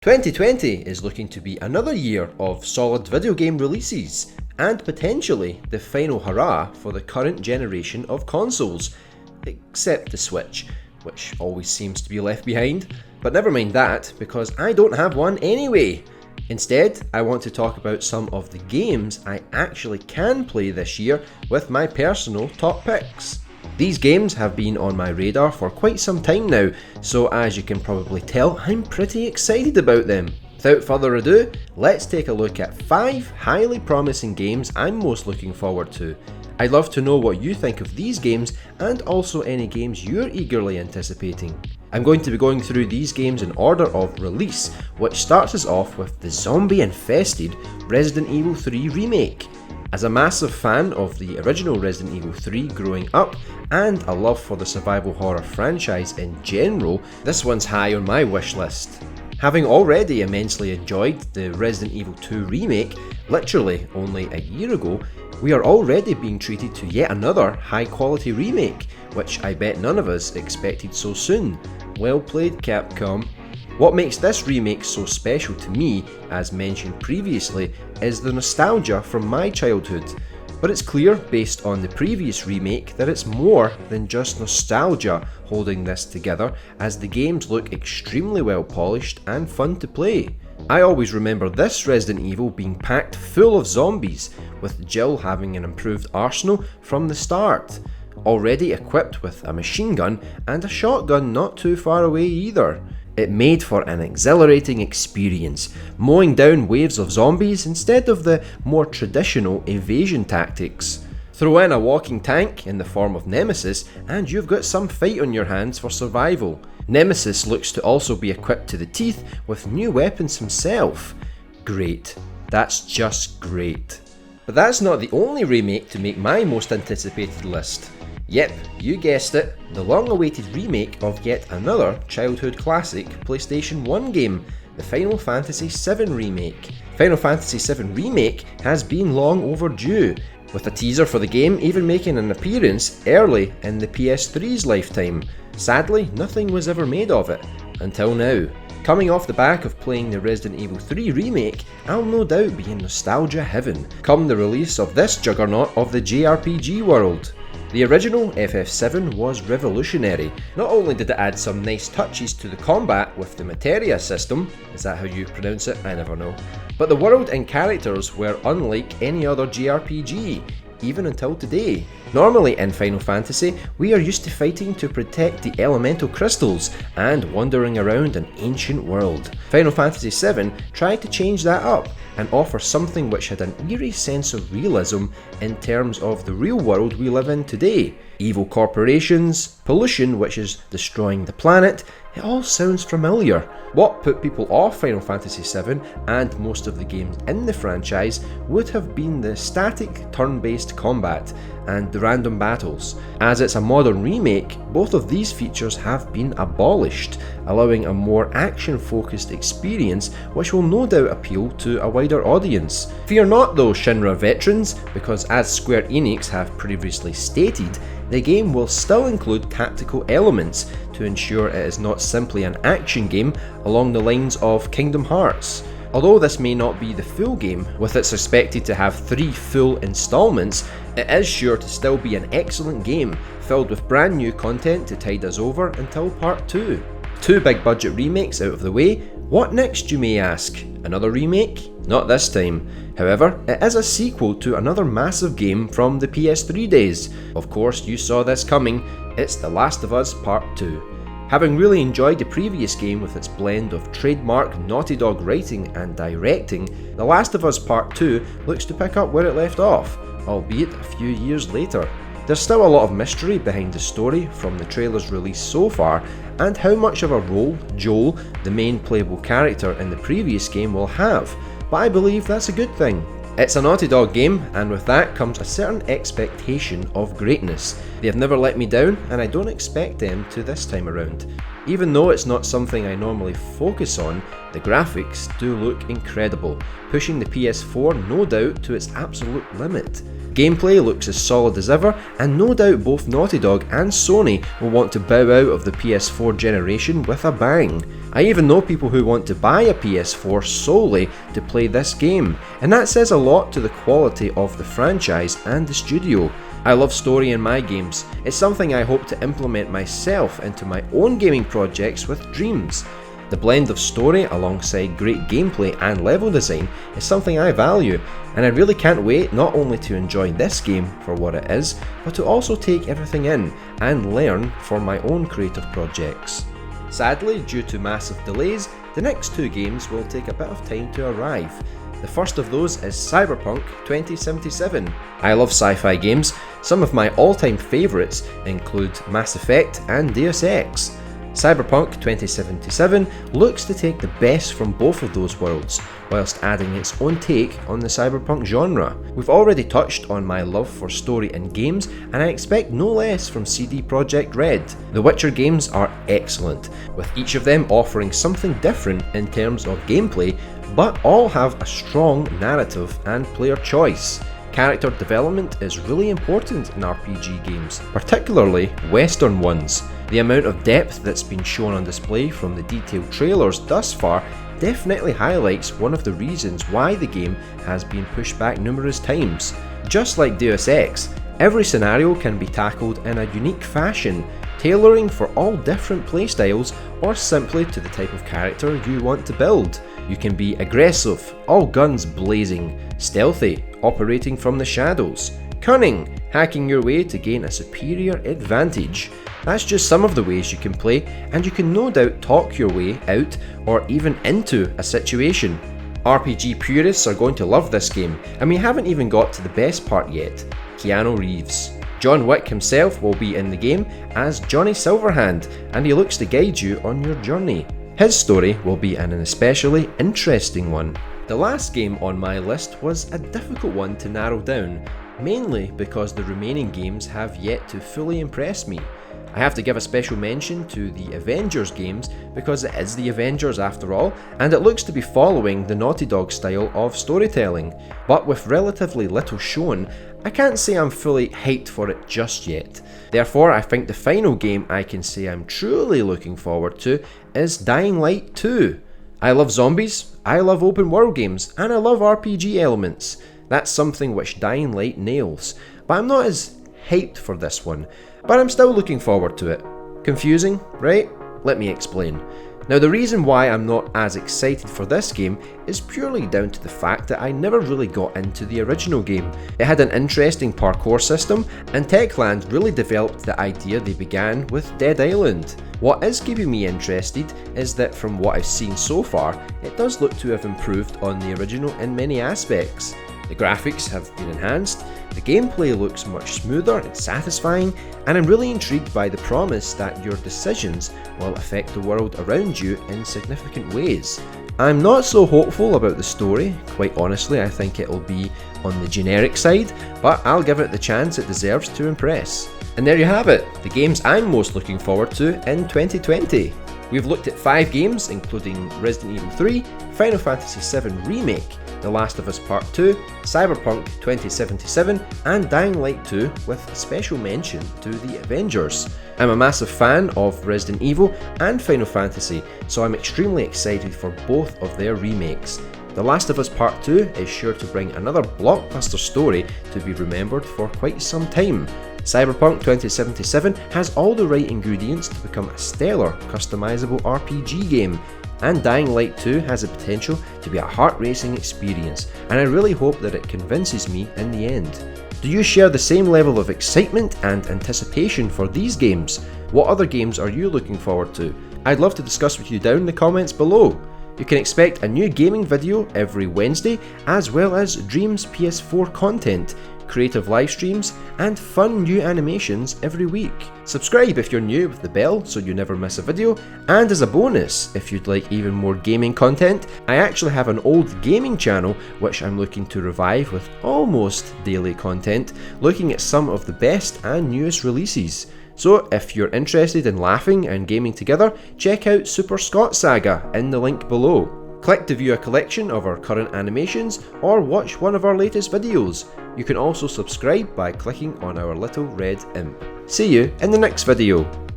2020 is looking to be another year of solid video game releases, and potentially the final hurrah for the current generation of consoles, except the Switch, which always seems to be left behind. But never mind that, because I don't have one anyway. Instead, I want to talk about some of the games I actually can play this year with my personal top picks. These games have been on my radar for quite some time now, so as you can probably tell, I'm pretty excited about them. Without further ado, let's take a look at 5 highly promising games I'm most looking forward to. I'd love to know what you think of these games and also any games you're eagerly anticipating. I'm going to be going through these games in order of release, which starts us off with the zombie-infested Resident Evil 3 Remake. As a massive fan of the original Resident Evil 3 growing up, and a love for the survival horror franchise in general, this one's high on my wish list. Having already immensely enjoyed the Resident Evil 2 remake, literally only a year ago, we are already being treated to yet another high quality remake, which I bet none of us expected so soon. Well played, Capcom. What makes this remake so special to me, as mentioned previously, is the nostalgia from my childhood. But it's clear, based on the previous remake, that it's more than just nostalgia holding this together, as the games look extremely well polished and fun to play. I always remember this Resident Evil being packed full of zombies, with Jill having an improved arsenal from the start, already equipped with a machine gun and a shotgun not too far away either. It made for an exhilarating experience, mowing down waves of zombies instead of the more traditional evasion tactics. Throw in a walking tank in the form of Nemesis and you've got some fight on your hands for survival. Nemesis looks to also be equipped to the teeth with new weapons himself. Great. That's just great. But that's not the only remake to make my most anticipated list. Yep, you guessed it, the long-awaited remake of yet another childhood classic PlayStation 1 game, the Final Fantasy VII Remake. Final Fantasy VII Remake has been long overdue, with a teaser for the game even making an appearance early in the PS3's lifetime. Sadly, nothing was ever made of it, until now. Coming off the back of playing the Resident Evil 3 remake, I'll no doubt be in nostalgia heaven, come the release of this juggernaut of the JRPG world. The original FF7 was revolutionary. Not only did it add some nice touches to the combat with the materia system, is that how you pronounce it? I never know. But the world and characters were unlike any other JRPG, even until today. Normally in Final Fantasy, we are used to fighting to protect the elemental crystals and wandering around an ancient world. Final Fantasy VII tried to change that up and offer something which had an eerie sense of realism in terms of the real world we live in today. Evil corporations, pollution which is destroying the planet, it all sounds familiar. What put people off Final Fantasy VII and most of the games in the franchise would have been the static turn-based combat and the random battles. As it's a modern remake, both of these features have been abolished, allowing a more action-focused experience which will no doubt appeal to a wider audience. Fear not though, Shinra veterans, because as Square Enix have previously stated, the game will still include tactical elements to ensure it is not simply an action game along the lines of Kingdom Hearts. Although this may not be the full game, with it's expected to have 3 full installments, it is sure to still be an excellent game, filled with brand new content to tide us over until part 2. 2 big budget remakes out of the way, what next you may ask? Another remake? Not this time. However, it is a sequel to another massive game from the PS3 days. Of course you saw this coming, it's The Last of Us Part 2. Having really enjoyed the previous game with its blend of trademark Naughty Dog writing and directing, The Last of Us Part 2 looks to pick up where it left off, albeit a few years later. There's still a lot of mystery behind the story from the trailers released so far, and how much of a role Joel, the main playable character in the previous game, will have, but I believe that's a good thing. It's a Naughty Dog game, and with that comes a certain expectation of greatness. They have never let me down, and I don't expect them to this time around. Even though it's not something I normally focus on, the graphics do look incredible, pushing the PS4 no doubt to its absolute limit. Gameplay looks as solid as ever, and no doubt both Naughty Dog and Sony will want to bow out of the PS4 generation with a bang. I even know people who want to buy a PS4 solely to play this game, and that says a lot to the quality of the franchise and the studio. I love story in my games. It's something I hope to implement myself into my own gaming projects with Dreams. The blend of story alongside great gameplay and level design is something I value, and I really can't wait not only to enjoy this game for what it is, but to also take everything in and learn for my own creative projects. Sadly, due to massive delays, the next two games will take a bit of time to arrive. The first of those is Cyberpunk 2077. I love sci-fi games. Some of my all-time favourites include Mass Effect and Deus Ex. Cyberpunk 2077 looks to take the best from both of those worlds, whilst adding its own take on the cyberpunk genre. We've already touched on my love for story in games, and I expect no less from CD Projekt Red. The Witcher games are excellent, with each of them offering something different in terms of gameplay, but all have a strong narrative and player choice. Character development is really important in RPG games, particularly Western ones. The amount of depth that's been shown on display from the detailed trailers thus far definitely highlights one of the reasons why the game has been pushed back numerous times. Just like Deus Ex, every scenario can be tackled in a unique fashion, tailoring for all different playstyles or simply to the type of character you want to build. You can be aggressive, all guns blazing, stealthy, operating from the shadows, cunning, hacking your way to gain a superior advantage. That's just some of the ways you can play, and you can no doubt talk your way out or even into a situation. RPG purists are going to love this game, and we haven't even got to the best part yet, Keanu Reeves. John Wick himself will be in the game as Johnny Silverhand, and he looks to guide you on your journey. His story will be an especially interesting one. The last game on my list was a difficult one to narrow down, mainly because the remaining games have yet to fully impress me. I have to give a special mention to the Avengers games because it is the Avengers after all, and it looks to be following the Naughty Dog style of storytelling. But with relatively little shown, I can't say I'm fully hyped for it just yet. Therefore, I think the final game I can say I'm truly looking forward to is Dying Light 2. I love zombies, I love open world games, and I love RPG elements. That's something which Dying Light nails, but I'm not as hyped for this one, but I'm still looking forward to it. Confusing, right? Let me explain. Now, the reason why I'm not as excited for this game is purely down to the fact that I never really got into the original game. It had an interesting parkour system, and Techland really developed the idea they began with Dead Island. What is keeping me interested is that from what I've seen so far, it does look to have improved on the original in many aspects. The graphics have been enhanced, the gameplay looks much smoother and satisfying, and I'm really intrigued by the promise that your decisions will affect the world around you in significant ways. I'm not so hopeful about the story, quite honestly. I think it'll be on the generic side, but I'll give it the chance it deserves to impress. And there you have it, the games I'm most looking forward to in 2020. We've looked at 5 games, including Resident Evil 3, Final Fantasy VII Remake, The Last of Us Part 2, Cyberpunk 2077, and Dying Light 2, with a special mention to the Avengers. I'm a massive fan of Resident Evil and Final Fantasy, so I'm extremely excited for both of their remakes. The Last of Us Part 2 is sure to bring another blockbuster story to be remembered for quite some time. Cyberpunk 2077 has all the right ingredients to become a stellar, customizable RPG game, and Dying Light 2 has the potential to be a heart-racing experience, and I really hope that it convinces me in the end. Do you share the same level of excitement and anticipation for these games? What other games are you looking forward to? I'd love to discuss with you down in the comments below. You can expect a new gaming video every Wednesday, as well as Dreams PS4 content, creative live streams, and fun new animations every week. Subscribe if you're new with the bell so you never miss a video, and as a bonus, if you'd like even more gaming content, I actually have an old gaming channel which I'm looking to revive with almost daily content, looking at some of the best and newest releases. So if you're interested in laughing and gaming together, check out Super Scott Saga in the link below. Click to view a collection of our current animations or watch one of our latest videos. You can also subscribe by clicking on our little red imp. See you in the next video.